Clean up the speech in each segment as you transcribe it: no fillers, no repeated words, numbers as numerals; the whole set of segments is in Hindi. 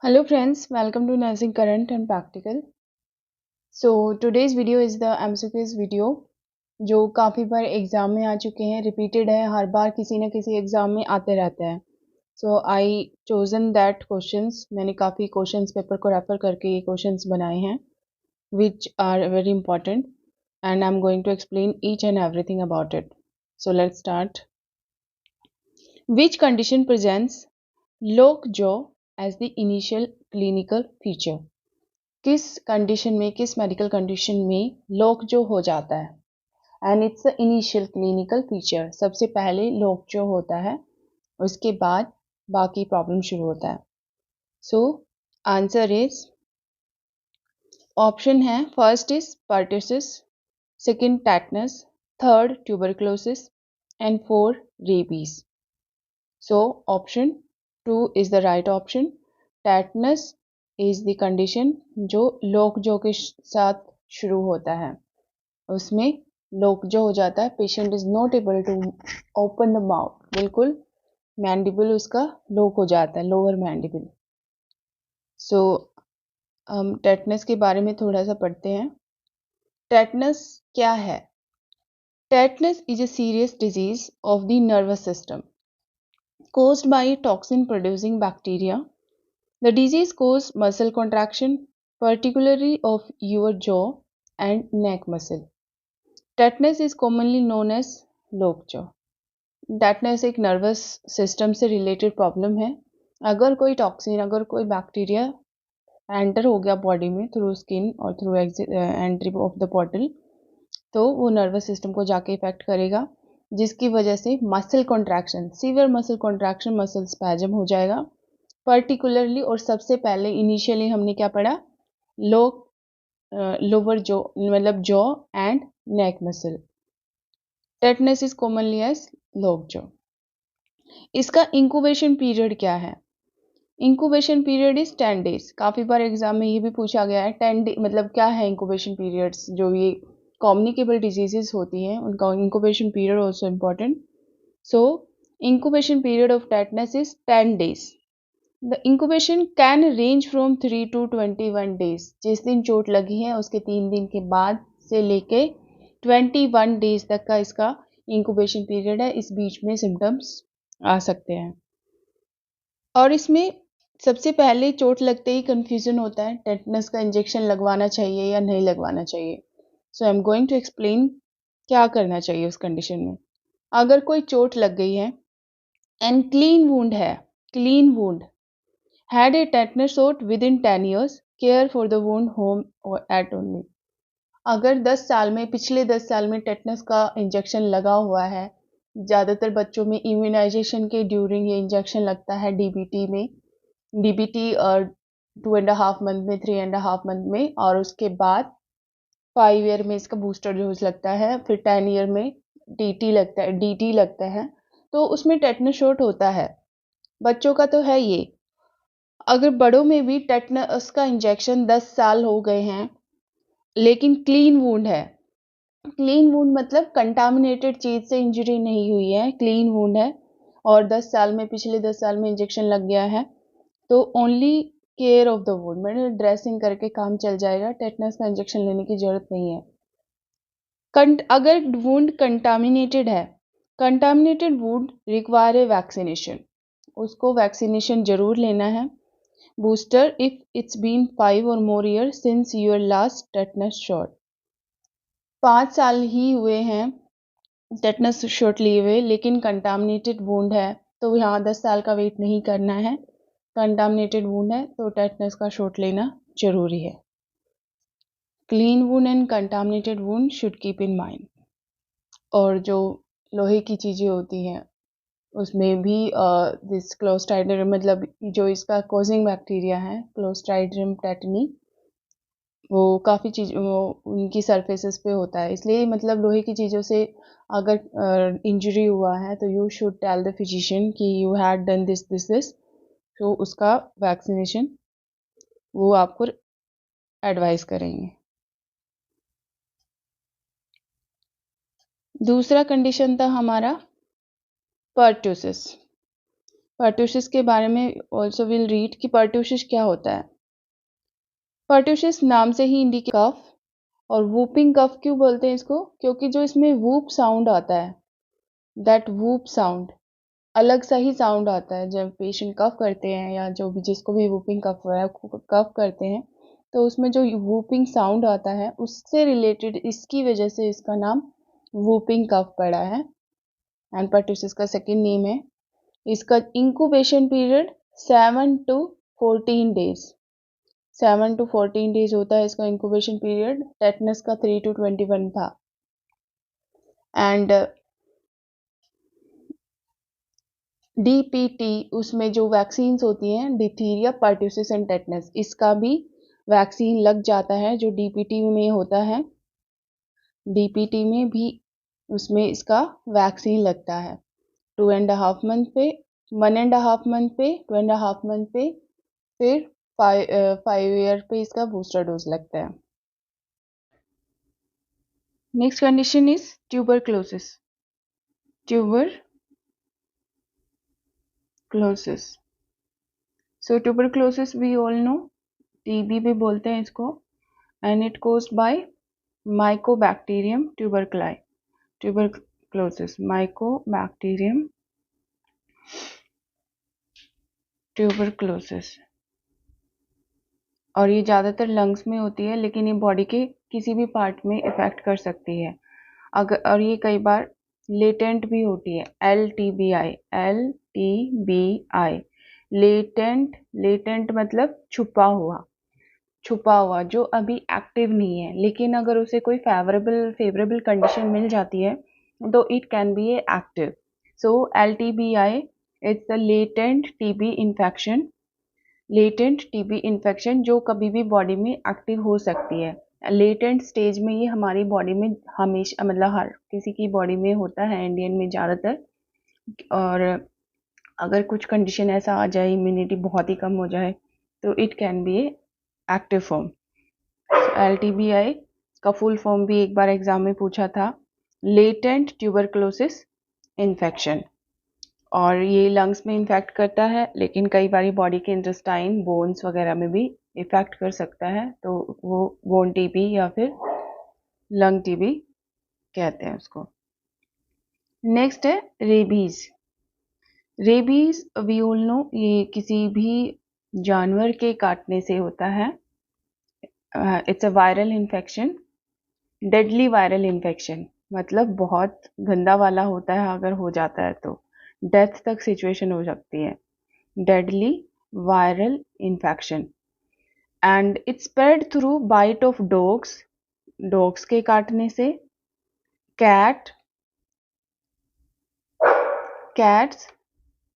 Hello friends, welcome to Nursing Current and Practical. So today's video is the MCQs video जो काफ़ी बार एग्ज़ाम में आ चुके हैं, रिपीटेड है, हर बार किसी न किसी एग्ज़ाम में आते रहते हैं. सो आई चोज़न दैट क्वेश्चंस, मैंने काफ़ी क्वेश्चंस पेपर को रेफर करके ये क्वेश्चंस बनाए हैं which are very important and I'm going to explain each and everything about it. So let's start. Which condition presents lockjaw as the initial clinical feature? किस कंडीशन में, किस मेडिकल कंडीशन में लॉक जो हो जाता है and it's initial clinical feature. सबसे पहले लॉक जो होता है, उसके बाद बाकी प्रॉब्लम शुरू होता है. सो आंसर इज ऑप्शन है first is pertussis, second tetanus, third tuberculosis and four rabies. So option 2 is the right option. Tetanus is the condition जो लोकजो के साथ शुरू होता है. उसमें लोकजो हो जाता है, patient is not able to open the mouth, बिल्कुल मैंडिबल उसका लॉक हो जाता है, लोअर मैंडिबल. सो हम टेटनस के बारे में थोड़ा सा पढ़ते हैं. टेटनस क्या है? Tetanus is a serious disease of the nervous system caused by toxin producing bacteria. The disease causes muscle contraction, particularly of your jaw and neck muscle. Tetanus is commonly known as lockjaw. Tetanus एक नर्वस सिस्टम से रिलेटेड प्रॉब्लम है. अगर कोई टॉक्सिन, अगर कोई बैक्टीरिया एंटर हो गया बॉडी में थ्रू स्किन और through entry of the portal, तो वो नर्वस सिस्टम को जाके इफेक्ट करेगा, जिसकी वजह से muscle contraction, severe muscle contraction, muscle spasm हो जाएगा पर्टिकुलरली. और सबसे पहले इनिशियली हमने क्या पढ़ा? लोअर जॉ, मतलब jaw and neck muscle. Tetanus is commonly as lockjaw. इसका इंक्यूबेशन पीरियड क्या है? Incubation period is 10 days. काफ़ी बार एग्जाम में ये भी पूछा गया है 10 डे मतलब क्या है इंक्यूबेशन पीरियड्स. जो ये कम्युनिकेबल डिजीजेस होती हैं उनका incubation period also important. So incubation period of tetanus is 10 days. The incubation can range from 3 to 21 days. जिस दिन चोट लगी है उसके 3 दिन के बाद से लेके 21 डेज तक का इसका इंक्यूबेशन पीरियड है. इस बीच में सिम्टम्स आ सकते हैं. और इसमें सबसे पहले चोट लगते ही कन्फ्यूजन होता है, टेटनस का इंजेक्शन लगवाना चाहिए या नहीं लगवाना चाहिए. So I am going to explain क्या करना चाहिए उस कंडीशन में. अगर कोई चोट लग गई है एंड क्लीन वुंड है, clean wound, had a tetanus shot within 10 years, care for the wound home or at only. अगर 10 साल में, पिछले 10 साल में टेटनस का इंजेक्शन लगा हुआ है, ज़्यादातर बच्चों में इम्यूनाइजेशन के ड्यूरिंग ये इंजेक्शन लगता है डीबीटी में, डीबीटी 2.5 मंथ में, 3.5 मंथ में, और उसके बाद 5 ईयर में इसका बूस्टर डोज लगता है, फिर 10 ईयर में टीटी लगता है, डीटी लगता है. तो उसमें टेटनस शॉट होता है. बच्चों का तो है ये. अगर बड़ों में भी टेटनस का इंजेक्शन 10 साल हो गए हैं लेकिन क्लीन वुंड है, क्लीन वुंड मतलब कंटामिनेटेड चीज़ से इंजरी नहीं हुई है, क्लीन वुंड है, और 10 साल में, पिछले 10 साल में इंजेक्शन लग गया है, तो only care of the wound, मतलब ड्रेसिंग करके काम चल जाएगा, टेटनस का इंजेक्शन लेने की ज़रूरत नहीं है. अगर वुंड कंटामिनेटेड है, contaminated wound require a vaccination, उसको वैक्सीनेशन ज़रूर लेना है. Booster if it's been 5 or more years since your last tetanus shot. 5 साल ही हुए हैं टेटनस शॉट लिए हुए, लेकिन कंटामिनेटेड वुंड है, तो यहाँ 10 साल का वेट नहीं करना है. कंटामिनेटेड वुंड है तो टेटनस का शॉट लेना जरूरी है. Clean wound and contaminated wound should keep in mind. और जो लोहे की चीज़ें होती हैं उसमें भी दिस क्लोस्ट्राइडियम, मतलब जो इसका कॉजिंग बैक्टीरिया है क्लोस्ट्राइडियम टेटनी, वो काफ़ी चीज़ वो उनकी सरफेसेस पे होता है. इसलिए मतलब लोहे की चीज़ों से अगर इंजरी हुआ है तो you should tell the physician कि you had done this this this, तो उसका वैक्सीनेशन वो आपको एडवाइस करेंगे. दूसरा कंडीशन था हमारा पर्टुसिस. पर्ट्यूसिस के बारे में ऑल्सो विल रीड कि पर्ट्यूसिस क्या होता है। पर्ट्यूसिस नाम से ही इंडिकेट कफ, और वूपिंग कफ क्यों बोलते हैं इसको, क्योंकि जो इसमें वूप साउंड आता है, दैट वूप साउंड अलग सा ही साउंड आता है जब पेशेंट कफ करते हैं, या जो भी जिसको भी वूपिंग कफ हो रहा है कफ करते हैं, तो उसमें जो वूपिंग साउंड आता है उससे रिलेटेड इसकी वजह से इसका नाम वूपिंग कफ पड़ा है। एंड पर्ट्यूसिस का सेकेंड नेम है। इसका incubation period 7 to 14 days 7 to 14 days होता है इसका इंक्यूबेशन पीरियड। टेटनस का 3 to 21 था। एंड DPT उसमें जो वैक्सीन्स होती हैं, डिप्थीरिया, पर्ट्यूसिस एंड टेटनस, इसका भी वैक्सीन लग जाता है जो DPT में होता है। DPT में भी उसमें इसका वैक्सीन लगता है 2.5 मंथ पे, 1.5 मंथ पे, 2.5 मंथ पे, फिर 5 ईयर पे इसका बूस्टर डोज लगता है। Next condition is tuberculosis. So tuberculosis we all know, TB भी बोलते हैं इसको, and it caused by Mycobacterium tuberculi. Tuberculosis, Mycobacterium tuberculosis, और ये ज़्यादातर लंग्स में होती है, लेकिन ये बॉडी के किसी भी पार्ट में इफेक्ट कर सकती है अगर, और ये कई बार लेटेंट भी होती है। LTBI, लेटेंट मतलब छुपा हुआ जो अभी एक्टिव नहीं है, लेकिन अगर उसे कोई फेवरेबल कंडीशन मिल जाती है तो it can be A active. So LTBI it's the latent TB infection जो कभी भी बॉडी में एक्टिव हो सकती है। लेटेंट स्टेज में ये हमारी बॉडी में हमेशा, मतलब हर किसी की बॉडी में होता है, इंडियन में ज़्यादातर। और अगर कुछ कंडीशन ऐसा आ जाए, इम्यूनिटी बहुत ही कम हो जाए, तो it can be A active form. LTBI का फुल फॉर्म भी एक बार एग्जाम में पूछा था, लेटेंट ट्यूबरक्लोसिस इन्फेक्शन। और ये लंग्स में इन्फेक्ट करता है, लेकिन कई बार बॉडी के इंटेस्टाइन, बोन्स वगैरह में भी इफेक्ट कर सकता है, तो वो बोन TB या फिर लंग TB कहते हैं उसको। नेक्स्ट है रेबीज। वी ऑल नो, ये किसी भी जानवर के काटने से होता है। It's a viral infection, deadly viral infection, मतलब बहुत गंदा वाला होता है, अगर हो जाता है तो डेथ तक सिचुएशन हो सकती है। Deadly viral infection, and it's spread through bite of dogs के काटने से, कैट्स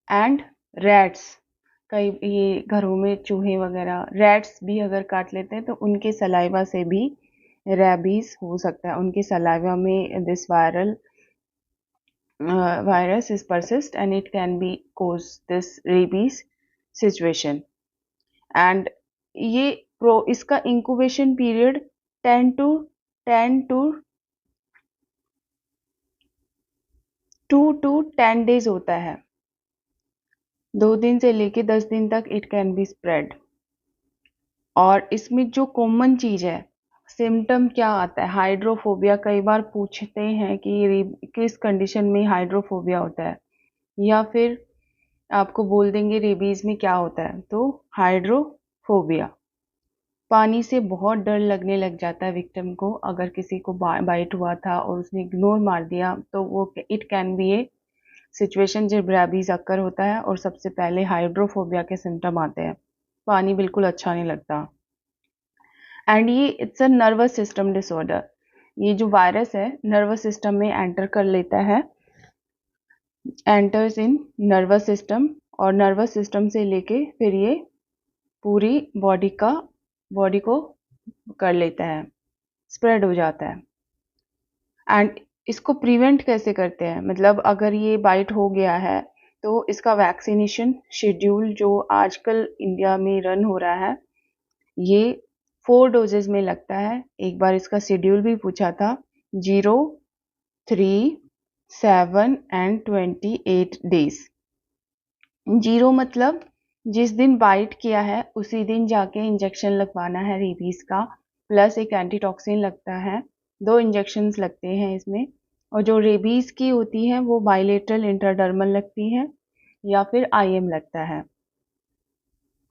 एंड रैट्स, कई ये घरों में चूहे वगैरह, रैट्स भी अगर काट लेते हैं तो उनके सलाइवा से भी रेबीज हो सकता है। उनके सलाइवा में this virus is persist and it can be cause this rabies situation. And ये इसका incubation period 10 to 2 to 10 days होता है। 2 दिन से लेके 10 दिन तक इट कैन बी स्प्रेड। और इसमें जो कॉमन चीज है, सिम्टम क्या आता है, हाइड्रोफोबिया। कई बार पूछते हैं कि किस कंडीशन में हाइड्रोफोबिया होता है, या फिर आपको बोल देंगे रेबीज में क्या होता है। तो हाइड्रोफोबिया, पानी से बहुत डर लगने लग जाता है विक्टिम को। अगर किसी को बाइट हुआ था और उसने इग्नोर मार दिया, तो वो it can be A situation जब रेबीज अक्कर होता है और सबसे पहले हाइड्रोफोबिया के सिम्टम आते हैं। पानी बिल्कुल अच्छा नहीं लगता। एंड ये it's a nervous system disorder. ये जो वायरस है नर्वस सिस्टम में एंटर कर लेता है, एंटर्स इन नर्वस सिस्टम, और नर्वस सिस्टम से लेके फिर ये पूरी बॉडी को कर लेता है, स्प्रेड हो जाता है। एंड इसको प्रिवेंट कैसे करते हैं, मतलब अगर ये बाइट हो गया है तो इसका वैक्सीनेशन शेड्यूल जो आजकल इंडिया में रन हो रहा है, ये 4 डोजेज में लगता है। एक बार इसका शेड्यूल भी पूछा था, 0, 3, 7 and 28 days। 0 मतलब जिस दिन बाइट किया है उसी दिन जाके इंजेक्शन लगवाना है रेबीज का, प्लस एक एंटीटॉक्सिन लगता है। 2 इंजेक्शंस लगते हैं इसमें। और जो रेबीज की होती है वो बायलेटरल इंट्राडर्मल लगती है या फिर आईएम लगता है।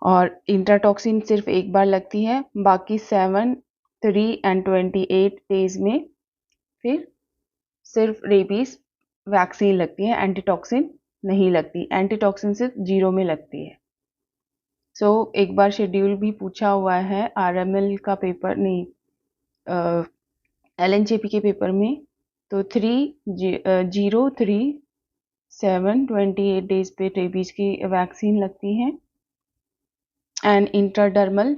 और इंट्राटॉक्सिन सिर्फ एक बार लगती है, बाकी 7, 3 एंड 28 डेज में फिर सिर्फ रेबीज वैक्सीन लगती है, एंटीटॉक्सिन नहीं लगती। एंटीटॉक्सिन सिर्फ 0 में लगती है। एक बार शेड्यूल भी पूछा हुआ है आरएमएल का पेपर, नहीं एलएनजेपी के पेपर में। तो 28 डेज पे रेबीज की वैक्सीन लगती है एंड इंट्राडर्मल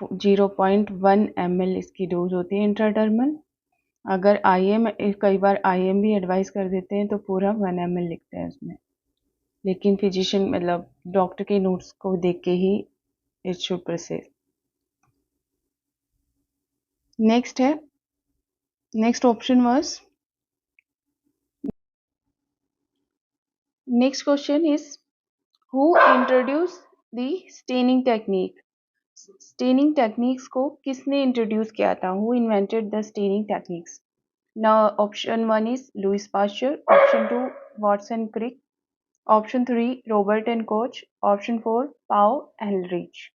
0.1 ml इसकी डोज होती है इंट्राडर्मल। अगर आईएम, कई बार आईएम भी एडवाइस कर देते हैं तो पूरा 1 ml लिखते हैं उसमें, लेकिन फिजिशियन मतलब डॉक्टर के नोट्स को देख के ही इट शुड प्रोसीड। नेक्स्ट है, next option was, next question is who introduce the staining technique. Staining techniques को किसने इंट्रोड्यूस किया था? Who invented the staining techniques? Now option 1 is Louis Pasteur, option 2 Watson Crick, option 3 Robert and Koch, option 4 Pau Ehrlich.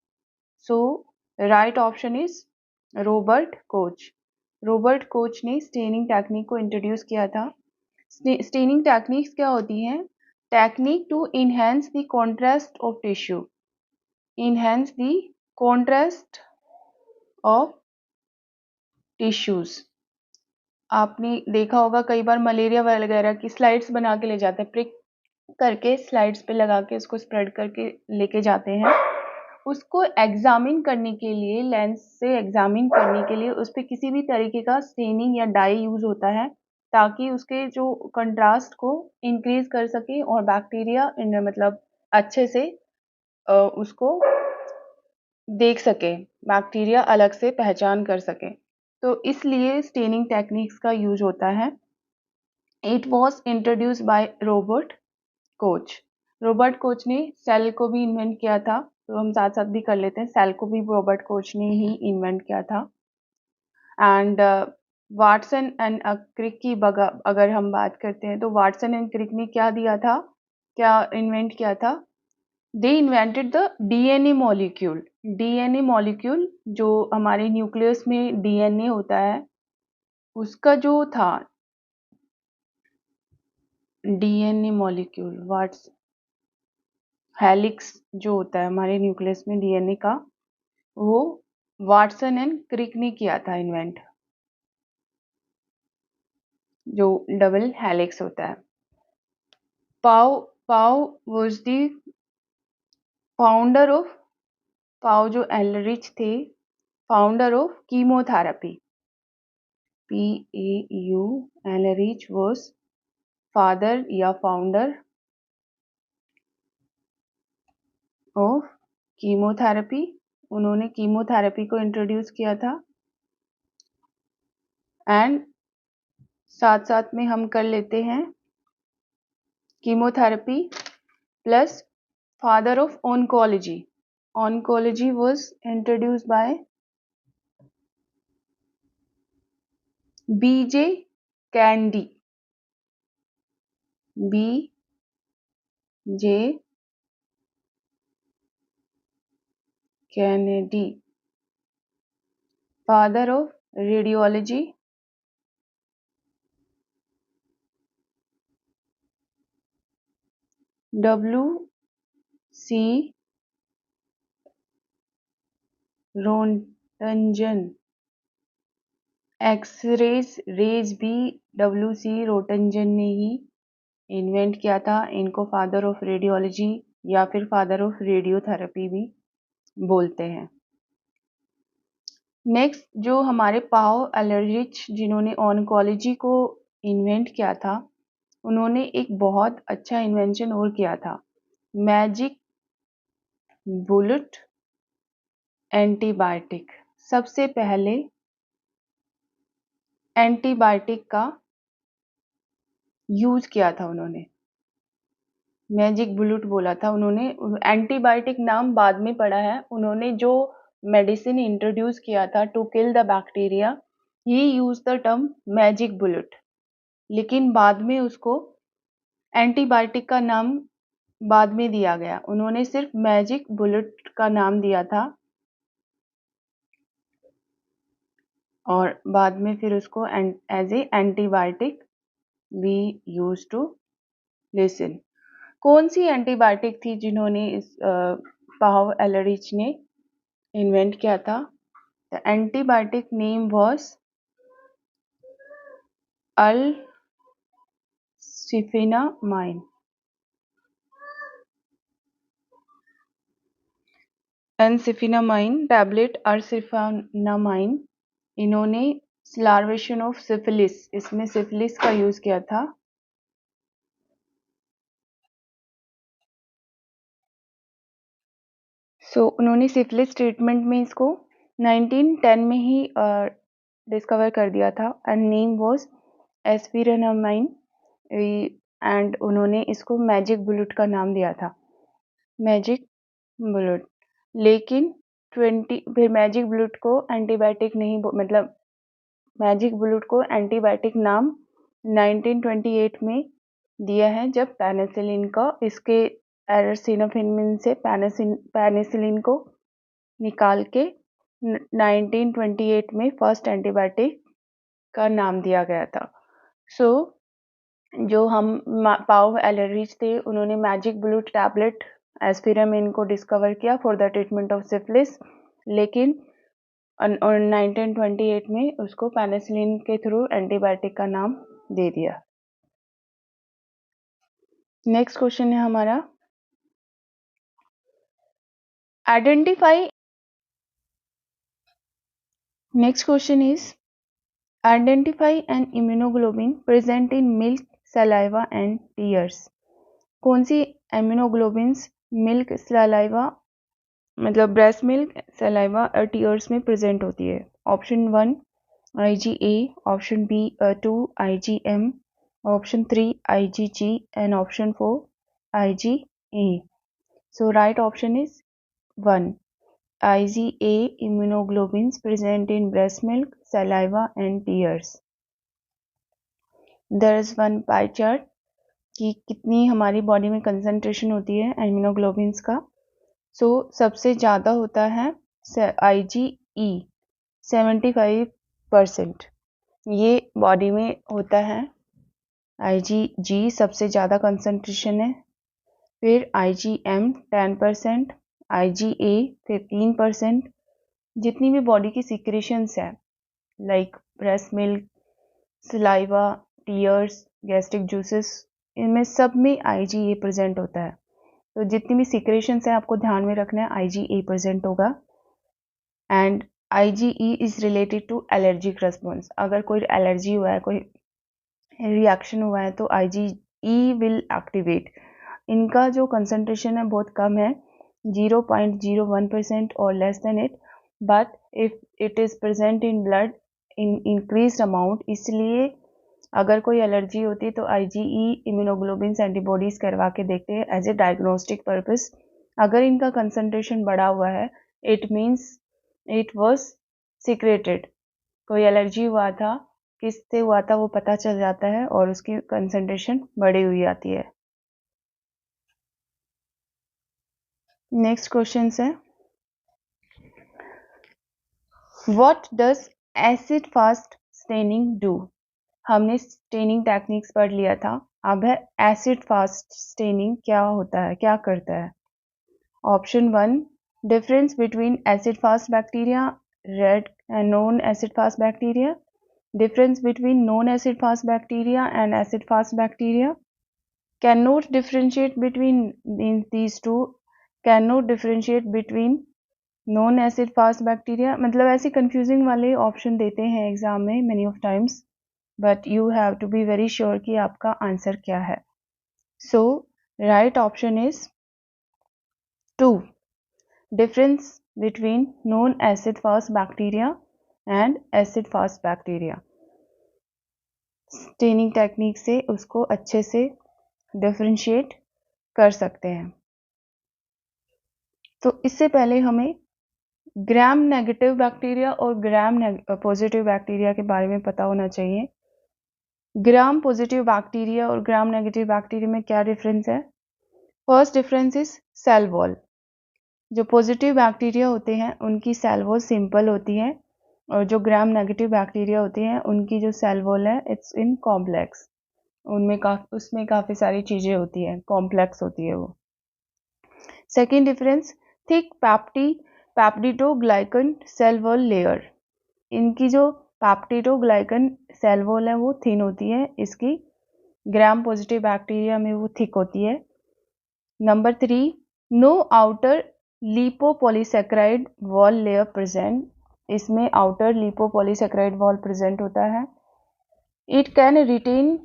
So right option is Robert Koch. Robert Koch ने स्टेनिंग टेक्निक को इंट्रोड्यूस किया था। स्टेनिंग टेक्निक्स क्या होती हैं? Technique to enhance the contrast of tissue, enhance the contrast of tissues. आपने देखा होगा कई बार मलेरिया वगैरह की स्लाइड्स बना के ले जाते हैं, प्रिक करके स्लाइड्स पे लगा के उसको स्प्रेड करके लेके जाते हैं। उसको एग्जामिन करने के लिए, लेंस से एग्जामिन करने के लिए उस पर किसी भी तरीके का स्टेनिंग या डाई यूज होता है, ताकि उसके जो कंट्रास्ट को इंक्रीज कर सके और बैक्टीरिया मतलब अच्छे से उसको देख सके, बैक्टीरिया अलग से पहचान कर सके। तो इसलिए स्टेनिंग टेक्निक्स का यूज होता है। It was introduce by Robert Koch. Robert Koch ने सेल को भी इन्वेंट किया था, तो हम साथ साथ भी कर लेते हैं। सेल को भी रॉबर्ट कोच ने ही इन्वेंट किया था। एंड वाटसन एंड क्रिक की अगर हम बात करते हैं तो वाटसन एंड क्रिक ने क्या दिया था, क्या इन्वेंट किया था? They invented the DNA molecule. DNA molecule जो हमारे न्यूक्लियस में डीएनए होता है, उसका जो था डीएनए मॉलिक्यूल, व्हाट्स हेलिक्स जो होता है हमारे न्यूक्लियस में डीएनए का, वो वाटसन एंड क्रिक ने किया था इन्वेंट, जो डबल हेलिक्स होता है। पाउ पाउ वाज द फाउंडर ऑफ, पाउ जो एलरिच थे, founder of chemotherapy. PAU Ehrlich was father या फाउंडर ऑफ कीमोथेरेपी। उन्होंने कीमोथेरेपी को इंट्रोड्यूस किया था। एंड साथ साथ में हम कर लेते हैं chemotherapy plus father of oncology. Oncology was introduced by BJ Kennedy. BJ Kennedy, father of radiology. WC Roentgen. X rays rays भी WC रोटंजन ने ही इन्वेंट किया था। इनको फादर ऑफ रेडियोलॉजी या फिर फादर ऑफ रेडियोथेरेपी भी बोलते हैं। नेक्स्ट जो हमारे पाओ एलरिच, जिन्होंने ऑन्कोलॉजी को इन्वेंट किया था, उन्होंने एक बहुत अच्छा इन्वेंशन और किया था, मैजिक बुलेट एंटीबायोटिक। सबसे पहले एंटीबायोटिक का यूज किया था उन्होंने। मैजिक बुलेट बोला था उन्होंने। एंटीबायोटिक नाम बाद में पड़ा है। उन्होंने जो मेडिसिन इंट्रोड्यूस किया था to kill the bacteria, he use the term magic bullet, लेकिन बाद में उसको एंटीबायोटिक का नाम बाद में दिया गया। उन्होंने सिर्फ मैजिक बुलेट का नाम दिया था और बाद में फिर उसको as a antibiotic we use to listen. कौन सी एंटीबायोटिक थी जिन्होंने इस पाव एलरिच ने इन्वेंट किया था? The antibiotic name was arsphenamine. Arsphenamine tablet arsphenamine, इन्होंने स्लार्वेशन ऑफ सिफिलिस, इसमें सिफिलिस का यूज किया था। उन्होंने सिफिलिस ट्रीटमेंट में इसको 1910 में ही डिस्कवर कर दिया था एंड नेम वाज एस्पिरिनामाइन एंड उन्होंने इसको मैजिक बुलेट का नाम दिया था, मैजिक बुलेट। लेकिन फिर मैजिक बुलेट को एंटीबायोटिक नहीं मतलब मैजिक बुलेट को एंटीबायोटिक नाम 1928 में दिया है, जब पेनिसिलिन का इसके एरासिनाफिन से पेनिसिलिन को निकाल के 1928 में फर्स्ट एंटीबायोटिक का नाम दिया गया था। जो हम पाव एलरिच थे उन्होंने मैजिक बुलेट टैबलेट एस्पिरामिन को डिस्कवर किया for the treatment of syphilis, लेकिन 1928 में उसको पेनिसिलिन के थ्रू एंटीबायोटिक का नाम दे दिया। नेक्स्ट क्वेश्चन है हमारा, identify. Next question is identify N immunoglobulin present in milk, saliva and tears. कौन सी इम्यूनोग्लोबिन्स मिल्क, सलाइवा मतलब ब्रेस्ट मिल्क, सलाइवा और टीयर्स में प्रेजेंट होती है? Option 1 IgA, option B 2 IgM, option 3 IgG and option 4 IgE. So right option is 1 IgA immunoglobulins present in breast milk, saliva and tears. There is one pie chart कि कितनी हमारी बॉडी में कंसंट्रेशन होती है इम्यूनोग्लोबिन्स का। सबसे ज़्यादा होता है IgE 75%, ये बॉडी में होता है। IgG सबसे ज़्यादा कंसंट्रेशन है, फिर IgM 10%, IgA 15%। जितनी भी बॉडी की सिक्रेशंस है like breast milk, saliva, tears, gastric juices, इनमें सब में IgA प्रेजेंट होता है। तो जितनी भी सिक्रेशंस है आपको ध्यान में रखना है IgA प्रेजेंट होगा। And IgE is related to allergic response. अगर कोई एलर्जी हुआ है, कोई रिएक्शन हुआ है तो IgE विल एक्टिवेट। इनका जो कंसंट्रेशन है बहुत कम है, 0.01% और less than it, but if it is present in blood in increased amount, इसलिए अगर कोई एलर्जी होती है तो IgE इम्यूनोग्लोबिन्स एंटीबॉडीज करवा के देखते हैं एज ए डायग्नोस्टिक पर्पस। अगर इनका कंसंट्रेशन बढ़ा हुआ है it means it was secreted, कोई एलर्जी हुआ था, किससे हुआ था वो पता चल जाता है और उसकी कंसंट्रेशन बढ़ी हुई आती है। नेक्स्ट क्वेश्चन है, what does acid fast staining do? हमने स्टेनिंग टेक्निक्स पढ़ लिया था, अब है एसिड फास्ट स्टेनिंग क्या होता है, क्या करता है? Option 1 difference between acid fast bacteria, red and non acid fast bacteria, difference between non-acid fast bacteria and acid fast bacteria, cannot differentiate between these two, cannot differentiate between non-acid fast bacteria। मतलब ऐसे confusing वाले ऑप्शन देते हैं एग्जाम में many of times, but you have to be very sure कि आपका आंसर क्या है। So right option is 2 difference between non-acid fast bacteria and acid fast bacteria। Staining technique से उसको अच्छे से डिफरेंशिएट कर सकते हैं। तो इससे पहले हमें ग्राम नेगेटिव बैक्टीरिया और ग्राम पॉजिटिव बैक्टीरिया के बारे में पता होना चाहिए। ग्राम पॉजिटिव बैक्टीरिया और ग्राम नेगेटिव बैक्टीरिया में क्या डिफरेंस है? First difference is cell wall. जो पॉजिटिव बैक्टीरिया होते हैं उनकी सेल वॉल सिंपल होती है, और जो ग्राम नेगेटिव बैक्टीरिया होती हैं उनकी जो सेल वॉल है इट्स इन कॉम्प्लेक्स। उसमें काफ़ी सारी चीज़ें होती हैं, कॉम्प्लेक्स होती है वो। Second difference, thick peptidoglycan cell wall layer. इनकी जो पैप्टिडोग्लाइकन सेल वॉल है वो थिन होती है, इसकी ग्राम पॉजिटिव बैक्टीरिया में वो थिक होती है। Number 3, no outer lipopolysaccharide wall layer present. इसमें आउटर लिपोपॉलीसेकेराइड वॉल प्रेजेंट होता है। It can retain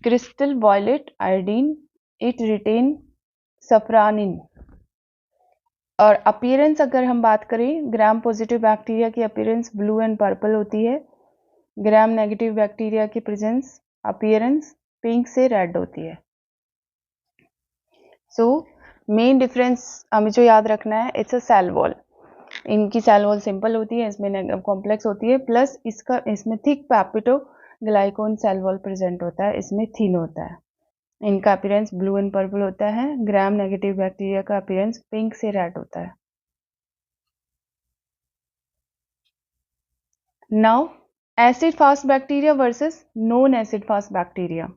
crystal violet iodine, it retain safranin. और अपीयरेंस अगर हम बात करें, ग्राम पॉजिटिव बैक्टीरिया की अपीयरेंस ब्लू एंड पर्पल होती है। ग्राम नेगेटिव बैक्टीरिया की प्रेजेंस अपीयरेंस पिंक से रेड होती है। सो मेन डिफरेंस हमें जो याद रखना है, इट्स अ सेल वॉल। इनकी सेल वॉल सिंपल होती है, इसमें कॉम्प्लेक्स होती है, प्लस इसमें thick peptidoglycan cell wall present होता है, इसमें थिन होता है। इनका अपीयरेंस ब्लू एंड पर्पल होता है। ग्राम नेगेटिव बैक्टीरिया का अपीयरेंस पिंक से रेड होता है। Now acid fast bacteria versus non acid fast bacteria.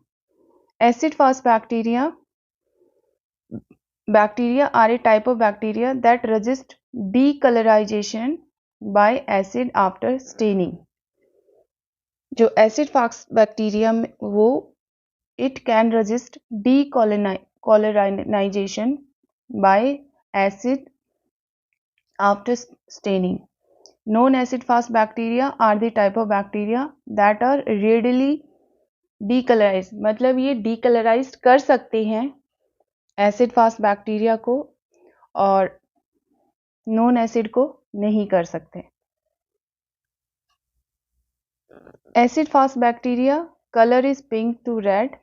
Acid fast bacteria are a type of bacteria that resist decolorization by acid after staining. जो एसिड फास्ट बैक्टीरिया वो it can resist decolorization by acid after staining. Non-acid fast bacteria are the type of bacteria that are readily decolorized, मतलब ये decolorized कर सकते हैं एसिड फास्ट बैक्टीरिया को, और नॉन एसिड को नहीं कर सकते। Acid fast bacteria colour is pink to red,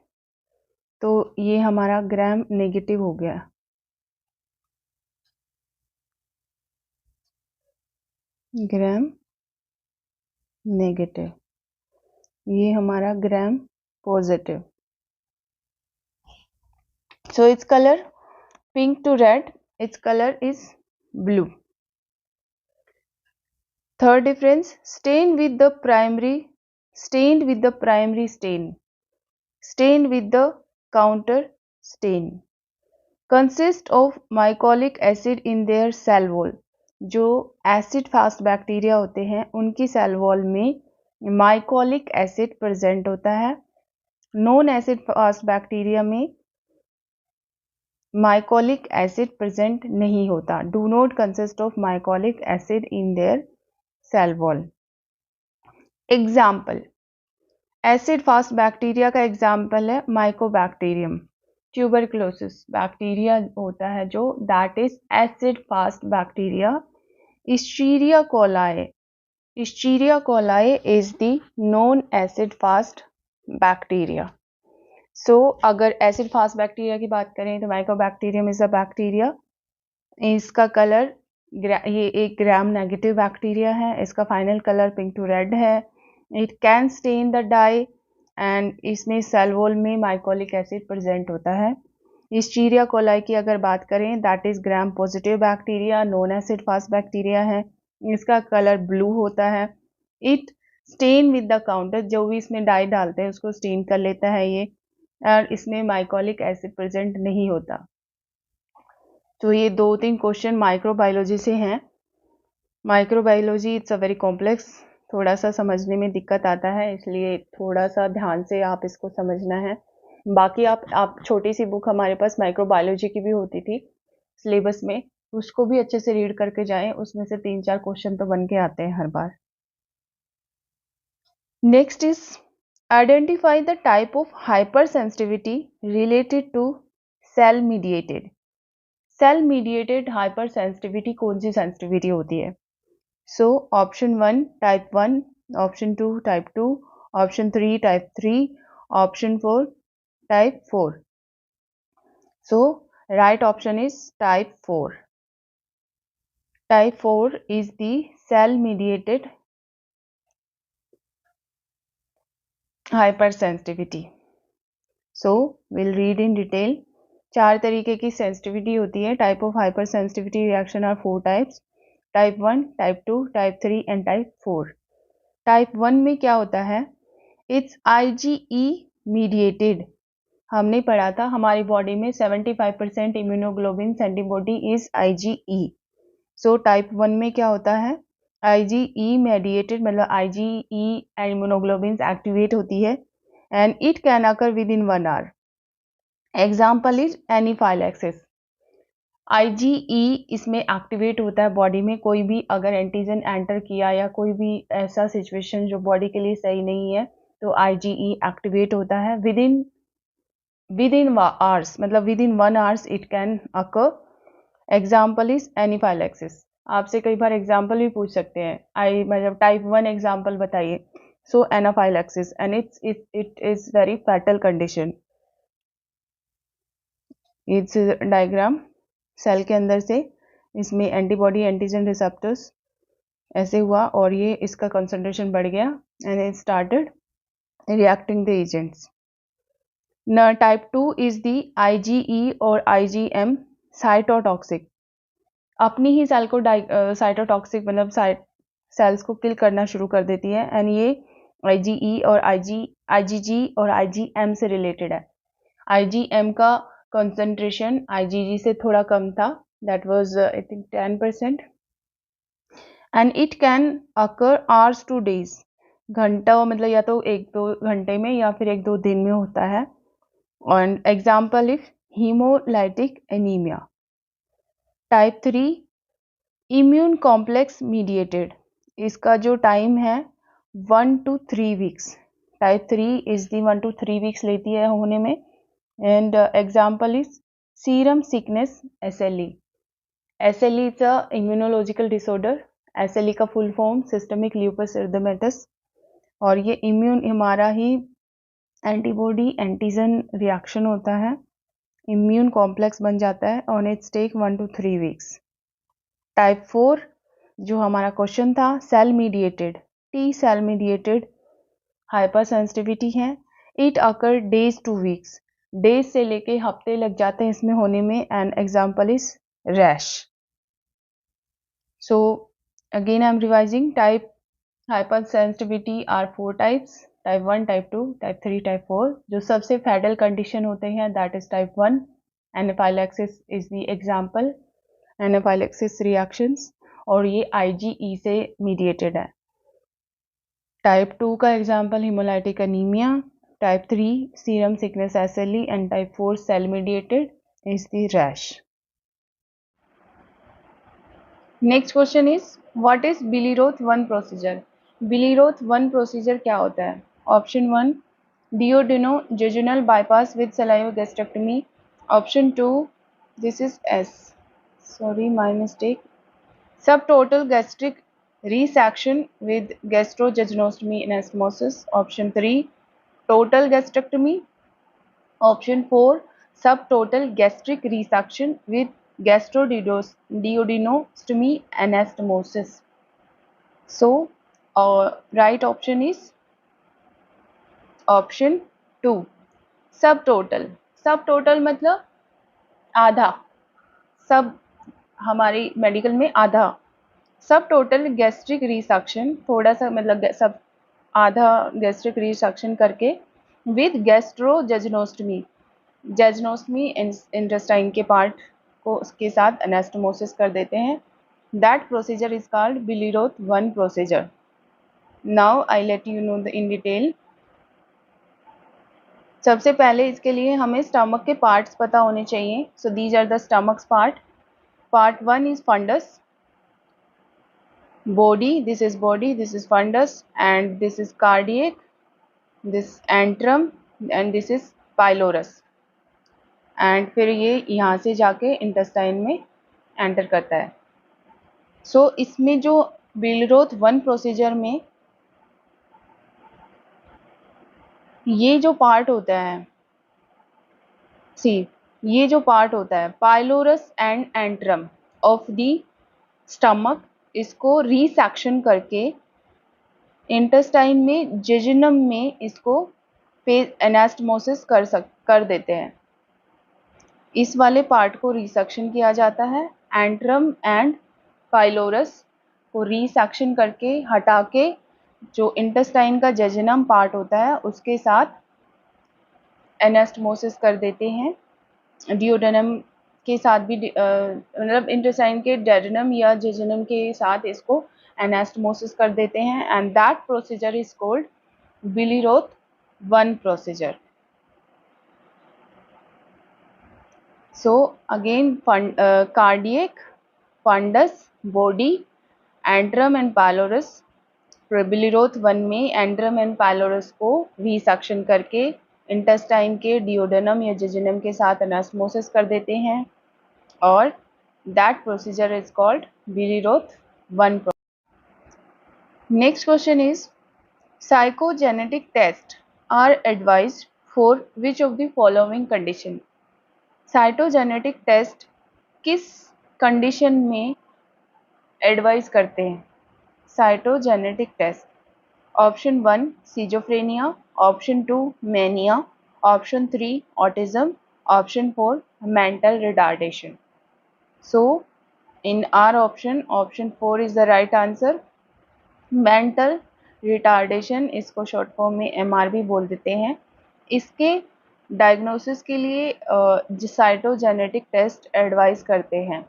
तो ये हमारा ग्राम नेगेटिव हो गया। ग्राम नेगेटिव, ये हमारा gram positive. So it's colour pink to red, it's colour is blue. Third difference, stained with the primary stain, stained with the counter stain, consist of mycolic acid in their cell wall। जो एसिड फास्ट बैक्टीरिया होते हैं उनकी सेल वॉल में माइकोलिक एसिड प्रेजेंट होता है। नॉन एसिड फास्ट बैक्टीरिया में माइकोलिक एसिड प्रेजेंट नहीं होता, do not consist of mycolic acid in their cell wall. Example, acid fast bacteria का एग्जाम्पल है माइकोबैक्टीरियम। ट्यूबरकुलोसिस बैक्टीरिया होता है जो that is acid fast bacteria. Escherichia coli is the non acid fast bacteria. So अगर एसिड फास्ट बैक्टीरिया की बात करें तो माइकोबैक्टीरियम इज अ बैक्टीरिया। इसका कलर, ये एक ग्राम नेगेटिव बैक्टीरिया है, इसका final colour pink to red है। It can stain the dye, and इसमें सेल वॉल में माइकोलिक एसिड प्रेजेंट होता है। इस्चीरिया कोलाई की अगर बात करें, that is gram positive bacteria, non acid fast bacteria है, इसका कलर ब्लू होता है। It stain with the counter, जो भी इसमें डाई डालते हैं उसको स्टेन कर लेता है ये, और इसमें माइकोलिक एसिड प्रेजेंट नहीं होता। तो ये 2-3 क्वेश्चन माइक्रोबायोलॉजी से हैं। Microbiology it's a very complex, थोड़ा सा समझने में दिक्कत आता है, इसलिए थोड़ा सा ध्यान से आप इसको समझना है। बाकी आप छोटी सी बुक हमारे पास माइक्रोबायोलॉजी की भी होती थी सिलेबस में, उसको भी अच्छे से रीड करके जाएं, उसमें से 3-4 क्वेश्चन तो बन के आते हैं हर बार। Next is identify the type of hyper sensitivity related to cell mediated. Cell mediated hyper sensitivity कौन सी सेंसिटिविटी होती है? So option 1 type 1, option 2 type 2, option 3 type 3, option 4 type 4। So Right option is type 4. Type 4 is the cell-mediated hypersensitivity. So, we'll read in detail. 4 तरीके की sensitivity होती है. Type of hypersensitivity reaction are 4 types. Type 1, Type 2, Type 3 and Type 4. Type 1 में क्या होता है? It's IgE mediated. हमने पढ़ा था हमारी बॉडी में 75% immunoglobin antibody is IgE. So type 1 में क्या होता है? IgE मेडिएटेड, मतलब IgE इम्यूनोग्लोबिन एक्टिवेट होती है and it can occur within 1 hour. Example is anaphylaxis. IgE इसमें एक्टिवेट होता है बॉडी में. कोई भी अगर एंटीजन एंटर किया या कोई भी ऐसा सिचुएशन जो बॉडी के लिए सही नहीं है तो IgE एक्टिवेट होता है within hours, मतलब within 1 hours it can occur. Example is anaphylaxis. आपसे कई बार एग्जाम्पल भी पूछ सकते हैं. मतलब टाइप 1 एग्जाम्पल बताइए. So anaphylaxis and it is very fatal condition. It's diagram. Cell के अंदर से इसमें एंटीबॉडी एंटीजन रिसेप्टर्स ऐसे हुआ और ये इसका कंसंट्रेशन बढ़ गया and it started reacting the agents. Type 2 is the IgE और IgM साइटोटॉक्सिक. अपनी ही सेल को साइटोटॉक्सिक मतलब सेल्स को किल करना शुरू कर देती है एंड ये IgE और IgG और IgM से रिलेटेड है. IgM का कंसंट्रेशन IgG से थोड़ा कम था, that was I think 10%, and it can occur hours two days. घंटा मतलब या तो 1-2 घंटे में या फिर 1-2 दिन में होता है. And example is hemolytic anemia. Type 3 immune complex mediated. इसका जो टाइम है 1 to 3 weeks. Type 3 is the 1 to 3 weeks लेती है होने में. And example is serum sickness SLE. SLE is a immunological disorder. SLE का full form systemic lupus erythematosus. और ये इम्यून हमारा ही एंटीबॉडी एंटीजन रिएक्शन होता है, इम्यून कॉम्प्लेक्स बन जाता है और it's take 1 to 3 weeks. Type 4 जो हमारा क्वेश्चन था cell mediated, T cell mediated hyper sensitivity है. It occur days to weeks. Days से लेके हफ्ते लग जाते हैं इसमें होने में. And example is rash. So again I am revising. Type hyper sensitivity are 4 types. Type 1, type 2, type 3, type 4. जो सबसे फैटल कंडीशन होते हैं that is type 1. Anaphylaxis is the example. Anaphylaxis reactions और ये IgE से मीडिएटेड है. टाइप 2 का example haemolytic anaemia. Type 3 serum sickness SLE and type 4 cell mediated is the rash. Next question is what is Billroth 1 procedure. Billroth 1 procedure क्या होता है? Option 1 duodenojejunal bypass with salivogastrectomy. Option 2 this is S. Sorry, my mistake. Subtotal gastric resection with gastrojejunectomy anastomosis. Option 3 total gastrectomy. Option 4 subtotal gastric resection with gastroduodenostomy anastomosis. So right option is option 2 सब टोटल. सब टोटल मतलब आधा. सब हमारी मेडिकल में आधा. सब टोटल गैस्ट्रिक रिसक्शन, थोड़ा सा मतलब सब आधा गैस्ट्रिक रिसक्शन करके विद गैस्ट्रोजेजुनोस्टमी. जेजुनोस्टमी इंटेस्टाइन के पार्ट को उसके साथ एनास्टोमोसिस कर देते हैं. That procedure is called Billroth 1 procedure. Now I let you know in detail. सबसे पहले इसके लिए हमें स्टमक के पार्ट्स पता होने चाहिए. So these are the stomach's part. Part 1 is fundus, body. This is body, this is fundus and this is cardiac, this antrum and this is pylorus. And फिर ये यहाँ से जाके इंटेस्टाइन में एंटर करता है. सो इसमें जो बिलीरोथ 1 प्रोसीजर में ये जो पार्ट होता है, सी ये जो पार्ट होता है pylorus and antrum of the stomach, इसको रीसेक्शन करके इंटेस्टाइन में जेजुनम में इसको एनास्टमोसिस कर देते हैं। इस वाले पार्ट को रीसेक्शन किया जाता है। एंट्रम एंड पाइलोरस को रीसेक्शन करके हटा के जो इंटेस्टाइन का जेजुनम पार्ट होता है उसके साथ एनास्टमोसिस कर देते हैं। डिओडेनम के साथ भी मतलब इंटेस्टाइन के डेडनम या जेजुनम के साथ इसको एनास्टमोसिस कर देते हैं and that procedure is called Billroth 1 procedure. So again cardiac, fundus, body, antrum and pylorus। Billroth 1 में एंट्रम एंड पाइलोरस को रीसेक्शन करके इंटेस्टाइन के डिओडेनम या जेजुनम के साथ एनास्मोसिस कर देते हैं और that procedure is called Billroth 1 procedure. Next question is psychogenetic test are advised for which of the following condition. Cytogenetic test किस कंडीशन में एडवाइज करते हैं? Cytogenetic test, option 1 schizophrenia, option 2 mania, option 3 autism, option 4 mental retardation. So in are option 4 is the right answer. Mental retardation, इसको शॉर्ट फॉर्म में MRB बोल देते हैं। इसके डायग्नोसिस के लिए साइटोजेनेटिक टेस्ट एडवाइस करते हैं।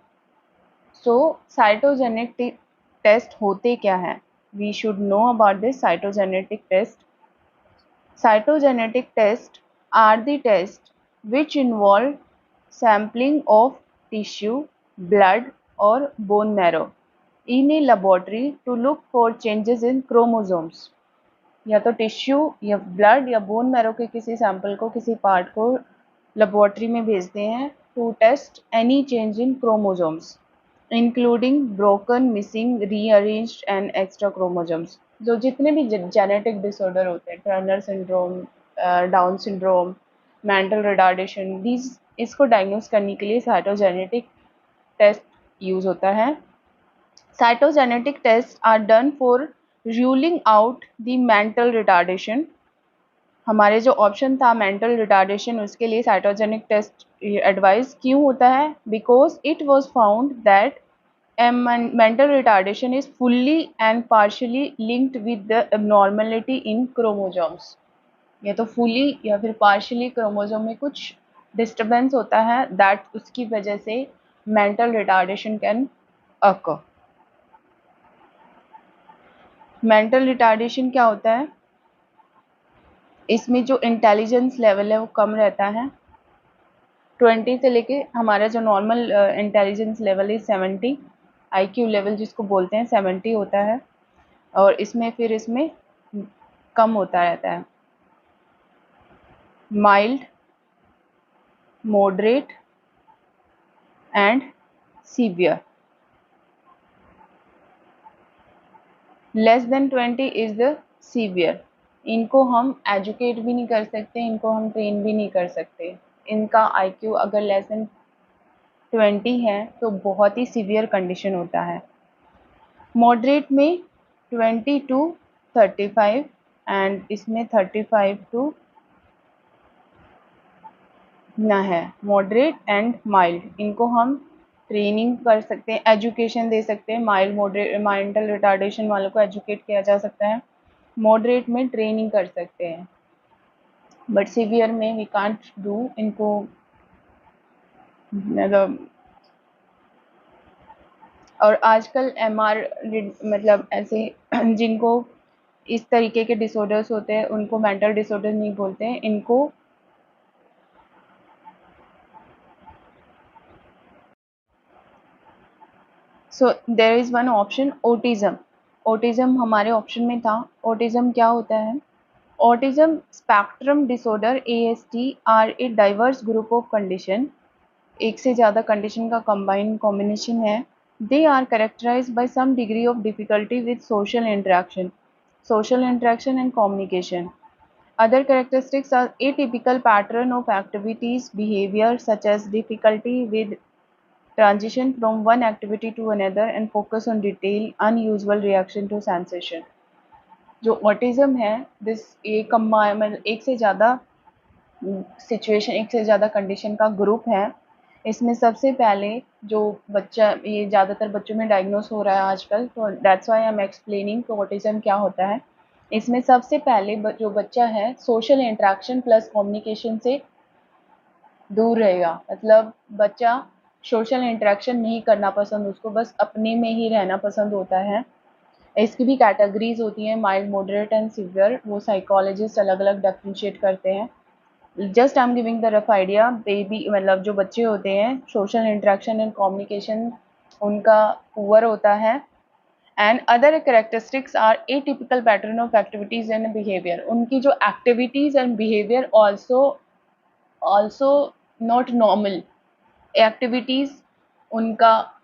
सो साइटोजेनेटिक टेस्ट होते क्या हैं? We should know about this cytogenetic test. Cytogenetic test are the test which involve sampling of tissue, blood or bone marrow in a laboratory to look for changes in chromosomes। या तो टिश्यू या ब्लड या बोन मैरो के किसी सैंपल को, किसी पार्ट को लेबोरेटरी में भेजते हैं to test any change in chromosomes including broken, missing, rearranged and extra chromosomes. जो जितने भी जेनेटिक डिसऑर्डर होते हैं, Turner syndrome, down syndrome, mental retardation, these इसको डायग्नोस करने के लिए साइटोजेनेटिक टेस्ट यूज होता है। Cytogenetic test are done for ruling out the mental retardation. हमारे जो ऑप्शन था मेंटल रिटार्डेशन, उसके लिए साइटोजेनिक टेस्ट एडवाइस क्यों होता है? Because it was found that mental retardation is fully and partially linked with the abnormality in chromosomes। या तो fully या फिर partially क्रोमोसोम में कुछ डिस्टर्बेंस होता है दैट उसकी वजह से mental retardation can occur। Mental retardation क्या होता है? इसमें जो इंटेलिजेंस लेवल है वो कम रहता है। 20 से लेके हमारा जो नॉर्मल इंटेलिजेंस लेवल है 70, IQ लेवल जिसको बोलते हैं 70 होता है और इसमें फिर इसमें कम होता रहता है। Mild, moderate and severe. Less than 20 is the severe. इनको हम एजुकेट भी नहीं कर सकते, इनको हम ट्रेन भी नहीं कर सकते। इनका IQ अगर लेस देन 20 है तो बहुत ही सीवियर कंडीशन होता है। मॉडरेट में 20 to 35 एंड इसमें 35 to ना है। मॉडरेट एंड माइल्ड, इनको हम ट्रेनिंग कर सकते हैं, एजुकेशन दे सकते हैं। माइल्ड मॉडरेट मेंटल रिटार्डेशन वालों को एजुकेट किया जा सकता है, मॉडरेट में ट्रेनिंग कर सकते हैं, बट सीवियर में वी कांट डू। इनको मतलब और आजकल MR मतलब ऐसे जिनको इस तरीके के डिसऑर्डर्स होते हैं उनको मेंटल डिसऑर्डर नहीं बोलते हैं, इनको so there is one option autism. Autism हमारे ऑप्शन में था। ऑटिज्म क्या होता है? Autism spectrum disorder ASD are a diverse group of condition. एक से ज़्यादा कंडीशन का कंबाइंड कॉम्बिनेशन है। They are characterized by some degree of difficulty with social interaction and communication. Other characteristics are atypical pattern of activities, behavior such as difficulty with transition from one activity to another and focus on detail, unusual reaction to sensation. जो ऑटिज्म है दिस ये मतलब एक से ज़्यादा सिचुएशन, एक से ज़्यादा कंडीशन का ग्रुप है। इसमें सबसे पहले जो बच्चा, ये ज़्यादातर बच्चों में डायग्नोस हो रहा है आजकल, तो that's why I am explaining तो ऑटिज्म क्या होता है। इसमें सबसे पहले जो बच्चा है सोशल इंटरेक्शन प्लस कम्युनिकेशन से दूर रहेगा। मतलब बच्चा सोशल इंटरेक्शन नहीं करना पसंद, उसको बस अपने में ही रहना पसंद होता है। इसकी भी कैटेगरीज होती हैं, माइल्ड, मॉडरेट एंड सीवियर, वो साइकोलॉजिस्ट अलग अलग डिफरेंशिएट करते हैं। Just I am giving the rough idea. Baby मतलब जो बच्चे होते हैं सोशल इंटरेक्शन एंड कम्युनिकेशन उनका पुअर होता है। And other characteristics are atypical pattern of activities and behaviour, उनकी जो activities and behaviour also not normal activities उनका,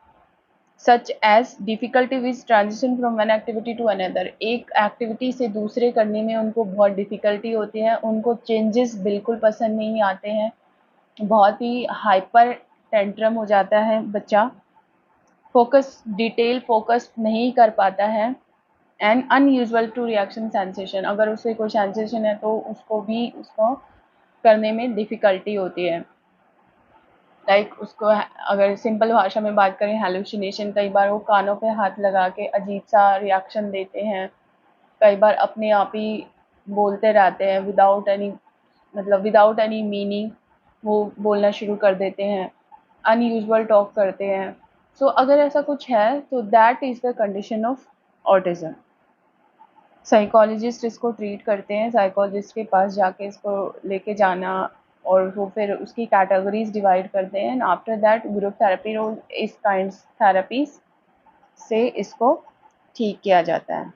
such as difficulty with transition from one activity to another, एक एक्टिविटी से दूसरे करने में उनको बहुत डिफ़िकल्टी होती है, उनको चेंजेस बिल्कुल पसंद नहीं आते हैं, बहुत ही हाइपर टेंट्रम हो जाता है बच्चा, फोकस डिटेल फोकस नहीं कर पाता है। And unusual to reaction sensation, अगर उसे कोई सेंसेशन है तो उसको करने में डिफ़िकल्टी होती है। लाइक उसको अगर सिंपल भाषा में बात करें, हेलुसिनेशन, कई बार वो कानों पे हाथ लगा के अजीब सा रिएक्शन देते हैं, कई बार अपने आप ही बोलते रहते हैं विदाउट एनी मीनिंग, वो बोलना शुरू कर देते हैं, अनयूजुअल टॉक करते हैं। सो अगर ऐसा कुछ है तो that is the condition of autism. Psychologist इसको ट्रीट करते हैं, साइकोलॉजिस्ट के पास जाके इसको लेके जाना, और वो फिर उसकी कैटेगरीज डिवाइड करते हैं। And after that group therapy role इस काइंड थेरेपीज से इसको ठीक किया जाता है।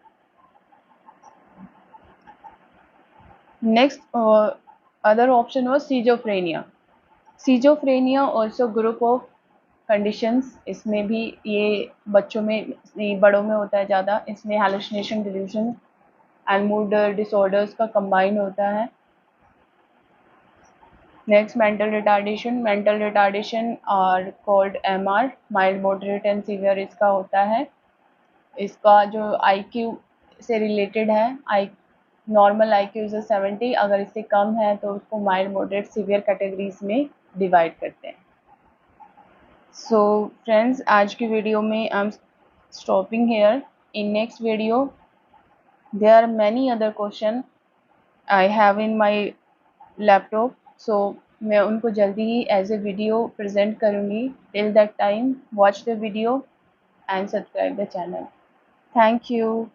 Next other option was schizophrenia. Schizophrenia also group of conditions, इसमें भी ये बच्चों में, बड़ों में होता है ज़्यादा। इसमें hallucination, delusion and mood disorders का कंबाइन होता है। Next mental retardation are called MR, mild, moderate and severe इसका होता है। इसका जो आईक्यू से रिलेटेड है, आई नॉर्मल आईक्यू इज 70, अगर इससे कम है तो उसको माइल्ड, मॉडरेट, सीवियर कैटेगरीज में डिवाइड करते हैं। सो फ्रेंड्स, आज की वीडियो में I am stopping here. In next video there are many other question I have in my laptop, so मैं उनको जल्दी ही एज ए वीडियो प्रेजेंट करूँगी। Till that time watch the video and subscribe the channel. Thank you.